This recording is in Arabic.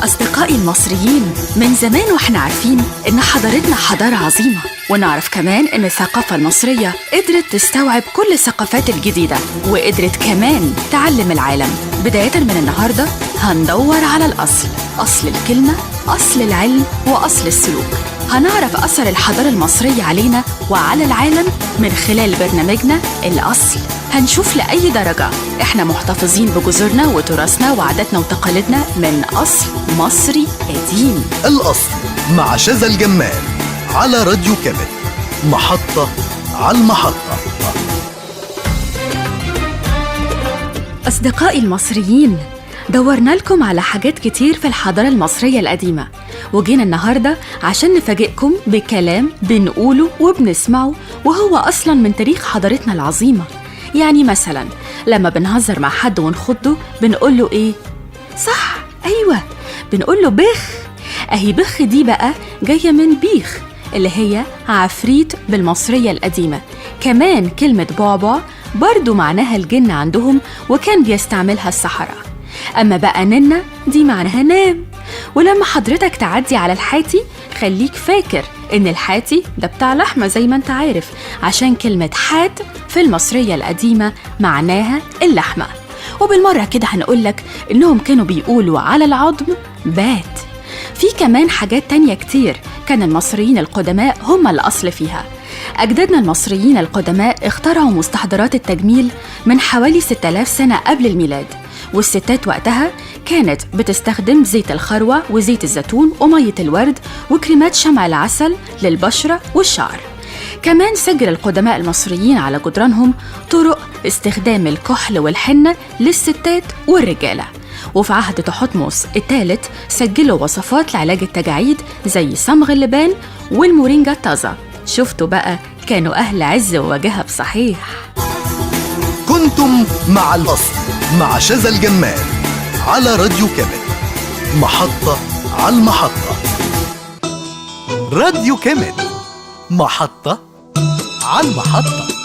أصدقائي المصريين، من زمان وإحنا عارفين إن حضارتنا حضارة عظيمة، ونعرف كمان إن الثقافة المصرية قدرت تستوعب كل الثقافات الجديدة، وقدرت كمان تعلم العالم. بداية من النهاردة هندور على الأصل، أصل الكلمة، أصل العلم، وأصل السلوك. هنعرف أثر الحضارة المصرية علينا وعلى العالم من خلال برنامجنا الأصل. هنشوف لأي درجة إحنا محتفظين بجذورنا وتراثنا وعاداتنا وتقاليدنا من أصل مصري قديم. الأصل مع شذى الجمال على راديو كامل، محطة على المحطة. أصدقائي المصريين، دورنا لكم على حاجات كتير في الحضارة المصرية القديمة، وجينا النهاردة عشان نفاجئكم بكلام بنقوله وبنسمعه وهو أصلاً من تاريخ حضارتنا العظيمة. يعني مثلاً لما بنهزر مع حد ونخده بنقول له إيه؟ صح، أيوة، بنقول له بخ. أهي بخ دي بقى جاية من بيخ اللي هي عفريت بالمصرية القديمة. كمان كلمة بعبع برضو معناها الجن عندهم، وكان بيستعملها السحرة. أما بقى ننة دي معناها نام. ولما حضرتك تعدي على الحاتي خليك فاكر إن الحاتي ده بتاع لحمة زي ما انت عارف، عشان كلمة حات في المصرية القديمة معناها اللحمة. وبالمرة كده هنقولك إنهم كانوا بيقولوا على العظم بات. في كمان حاجات تانية كتير كان المصريين القدماء هم الأصل فيها. أجدادنا المصريين القدماء اخترعوا مستحضرات التجميل من حوالي 6000 سنة قبل الميلاد، والستات وقتها كانت بتستخدم زيت الخروع وزيت الزيتون ومية الورد وكريمات شمع العسل للبشرة والشعر. كمان سجل القدماء المصريين على جدرانهم طرق استخدام الكحل والحنة للستات والرجالة. وفي عهد تحتمس الثالث سجلوا وصفات لعلاج التجاعيد زي صمغ اللبان والمورينجا الطازة. شفتوا بقى، كانوا أهل عز ووجاهة بصحيح. كنتم مع الأصل مع شذى الجمال على راديو كامل، محطة على المحطة. راديو كامل، محطة على المحطة.